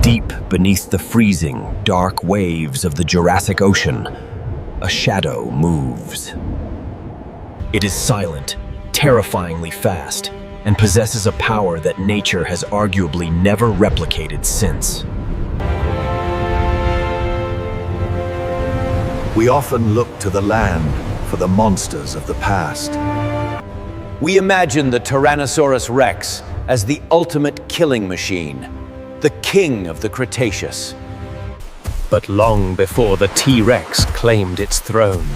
Deep beneath the freezing, dark waves of the Jurassic Ocean, a shadow moves. It is silent, terrifyingly fast, and possesses a power that nature has arguably never replicated since. We often look to the land for the monsters of the past. We imagine the Tyrannosaurus Rex as the ultimate killing machine, the king of the Cretaceous. But long before the T-Rex claimed its throne,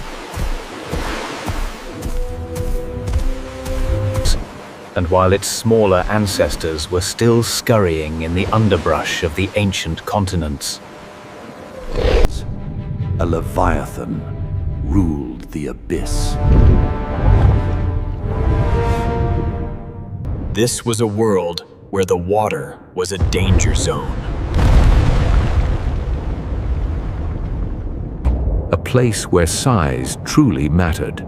and while its smaller ancestors were still scurrying in the underbrush of the ancient continents, a leviathan ruled the abyss. this was a world where the water was a danger zone. A place where size truly mattered.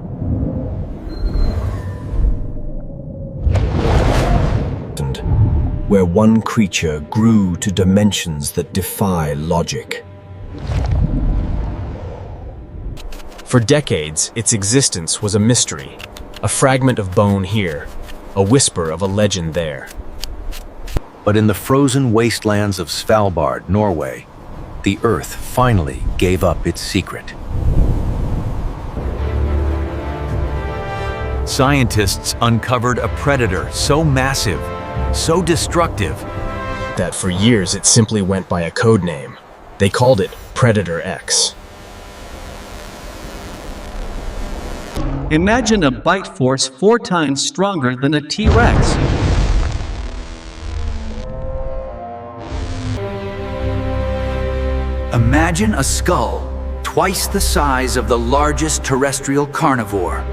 And where one creature grew to dimensions that defy logic. For decades, its existence was a mystery, a fragment of bone here, a whisper of a legend there. But in the frozen wastelands of Svalbard, Norway, the Earth finally gave up its secret. Scientists uncovered a predator so massive, so destructive, That for years it simply went by a code name. They called it Predator X. Imagine a bite force 4 times stronger than a T-Rex. Imagine a skull twice the size of the largest terrestrial carnivore.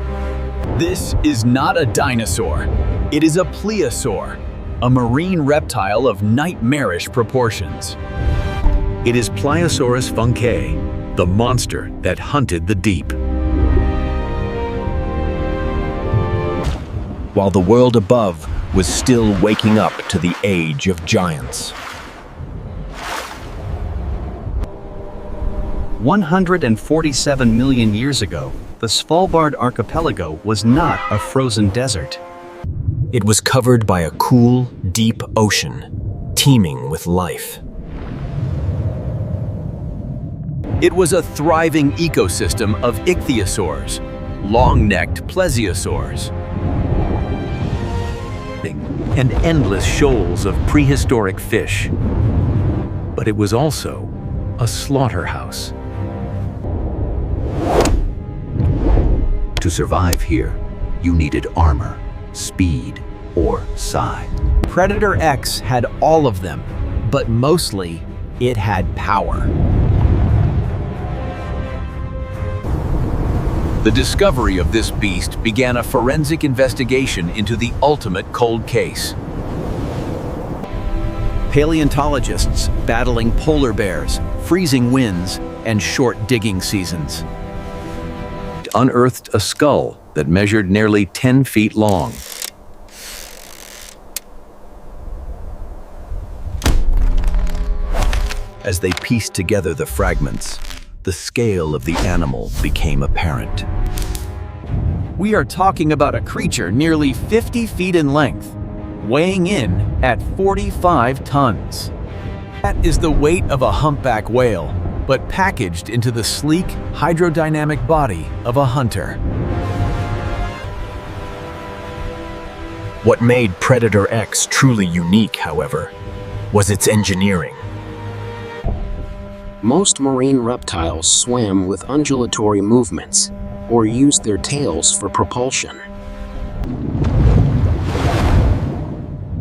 This is not a dinosaur. It is a pliosaur, a marine reptile of nightmarish proportions. It is Pliosaurus funkei, the monster that hunted the deep. While the world above was still waking up to the age of giants. 147 million years ago, the Svalbard archipelago was not a frozen desert. It was covered by a cool, deep ocean, teeming with life. It was a thriving ecosystem of ichthyosaurs, long-necked plesiosaurs, And endless shoals of prehistoric fish. But it was also a slaughterhouse. To survive here, you needed armor, speed, or size. Predator X had all of them, but mostly it had power. The discovery of this beast began a forensic investigation into the ultimate cold case. Paleontologists battling polar bears, freezing winds, and short digging seasons Unearthed a skull that measured nearly 10 feet long. As they pieced together the fragments, the scale of the animal became apparent. We are talking about a creature nearly 50 feet in length, weighing in at 45 tons. That is the weight of a humpback whale, but packaged into the sleek, hydrodynamic body of a hunter. What made Predator X truly unique, however, was its engineering. Most marine reptiles swam with undulatory movements, or used their tails for propulsion.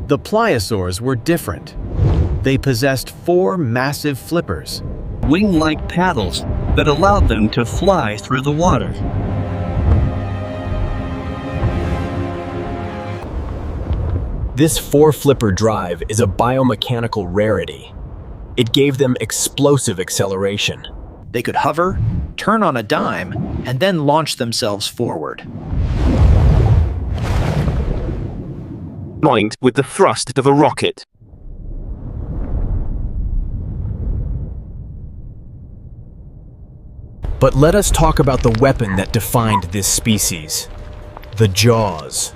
The pliosaurs were different. They possessed 4 massive flippers, Wing-like paddles that allowed them to fly through the water. This 4-flipper drive is a biomechanical rarity. It gave them explosive acceleration. They could hover, turn on a dime, and then launch themselves forward. Joined with the thrust of a rocket. But let us talk about the weapon that defined this species: the jaws.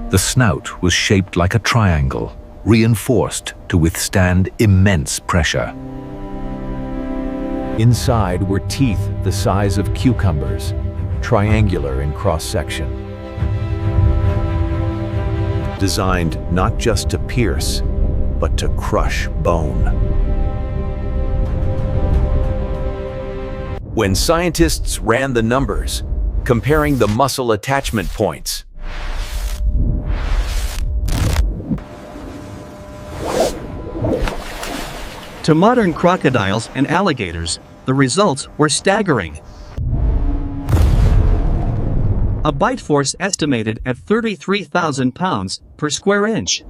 The snout was shaped like a triangle, reinforced to withstand immense pressure. Inside were teeth the size of cucumbers, triangular in cross-section. Designed not just to pierce, but to crush bone. When scientists ran the numbers, comparing the muscle attachment points, To modern crocodiles and alligators, the results were staggering. A bite force estimated at 33,000 pounds per square inch.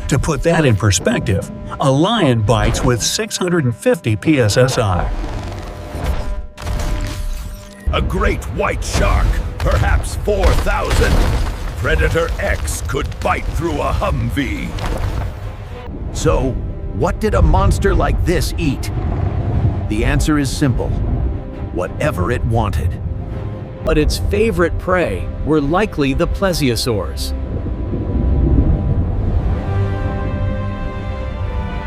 To put that in perspective, a lion bites with 650 psi. A great white shark, perhaps 4,000. Predator X could bite through a Humvee. So, what did a monster like this eat? The answer is simple: whatever it wanted. But its favorite prey were likely the plesiosaurs.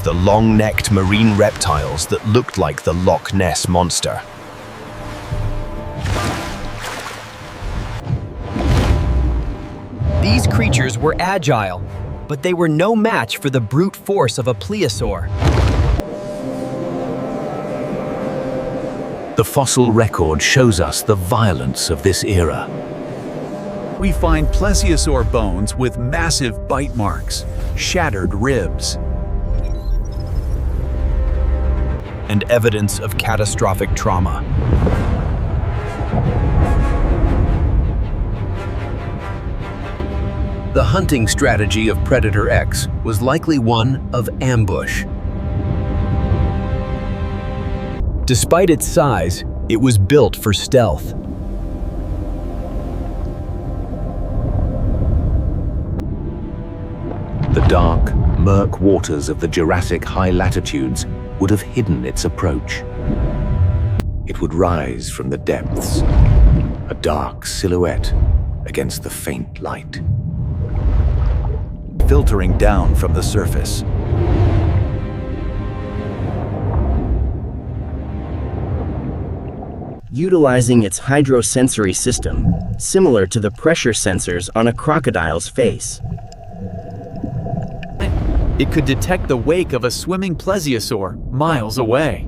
The long-necked marine reptiles that looked like the Loch Ness Monster. These creatures were agile, but they were no match for the brute force of a plesiosaur. The fossil record shows us the violence of this era. We find plesiosaur bones with massive bite marks, shattered ribs, and evidence of catastrophic trauma. The hunting strategy of Predator X was likely one of ambush. Despite its size, it was built for stealth. The dark, murk waters of the Jurassic high latitudes would have hidden its approach. It would rise from the depths, a dark silhouette against the faint light. filtering down from the surface. Utilizing its hydrosensory system, similar to the pressure sensors on a crocodile's face. It could detect the wake of a swimming plesiosaur miles away.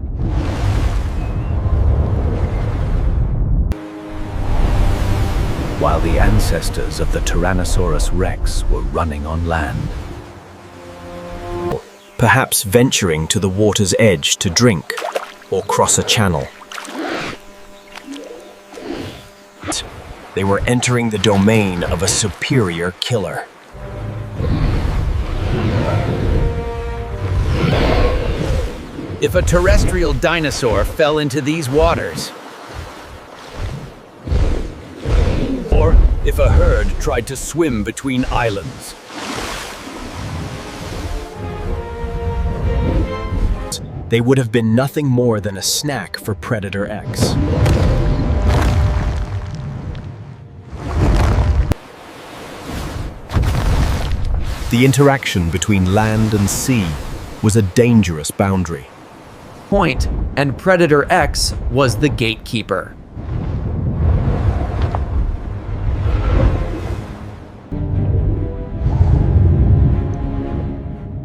While the ancestors of the Tyrannosaurus rex were running on land. Perhaps venturing to the water's edge to drink or cross a channel. They were entering the domain of a superior killer. If a terrestrial dinosaur fell into these waters, or if a herd tried to swim between islands, they would have been nothing more than a snack for Predator X. The interaction between land and sea was a dangerous boundary. Point and Predator X was the gatekeeper.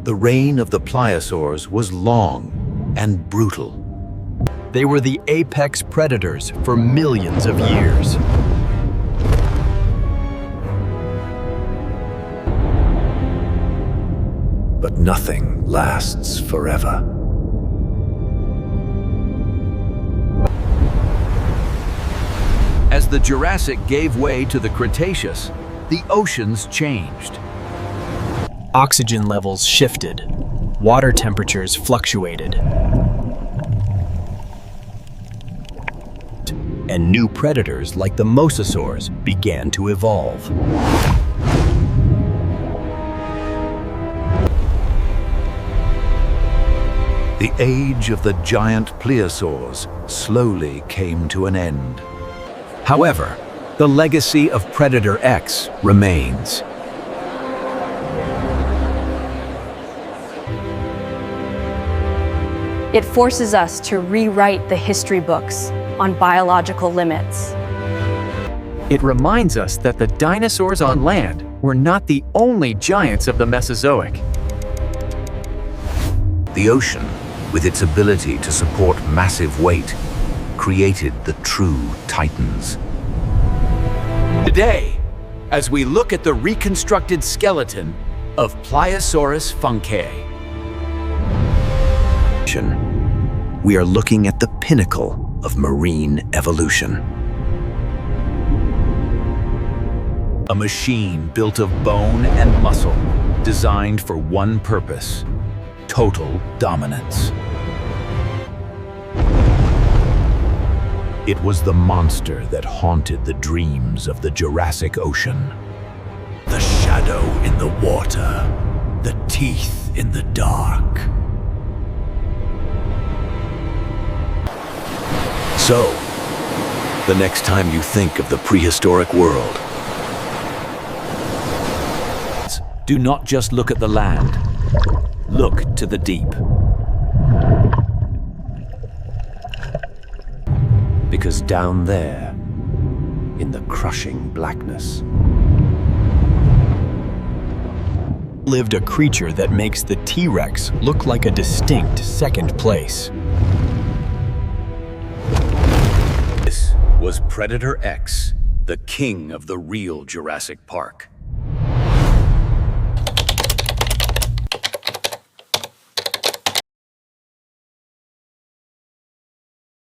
the reign of the pliosaurs was long and brutal. They were the apex predators for millions of years. But nothing lasts forever. As the Jurassic gave way to the Cretaceous, the oceans changed. Oxygen levels shifted. Water temperatures fluctuated. And new predators like the Mosasaurs began to evolve. The age of the giant plesiosaurs slowly came to an end. However, the legacy of Predator X remains. It forces us to rewrite the history books on biological limits. It reminds us that the dinosaurs on land were not the only giants of the Mesozoic. The ocean, with its ability to support massive weight, created the true titans. Today, as we look at the reconstructed skeleton of Pliosaurus funkei, we are looking at the pinnacle of marine evolution. a machine built of bone and muscle, designed for one purpose: total dominance. It was the monster that haunted the dreams of the Jurassic Ocean. The shadow in the water, the teeth in the dark. So, the next time you think of the prehistoric world, do not just look at the land, look to the deep. Because down there, in the crushing blackness, lived a creature that makes the T-Rex look like a distinct second place. This was Predator X, the king of the real Jurassic Park.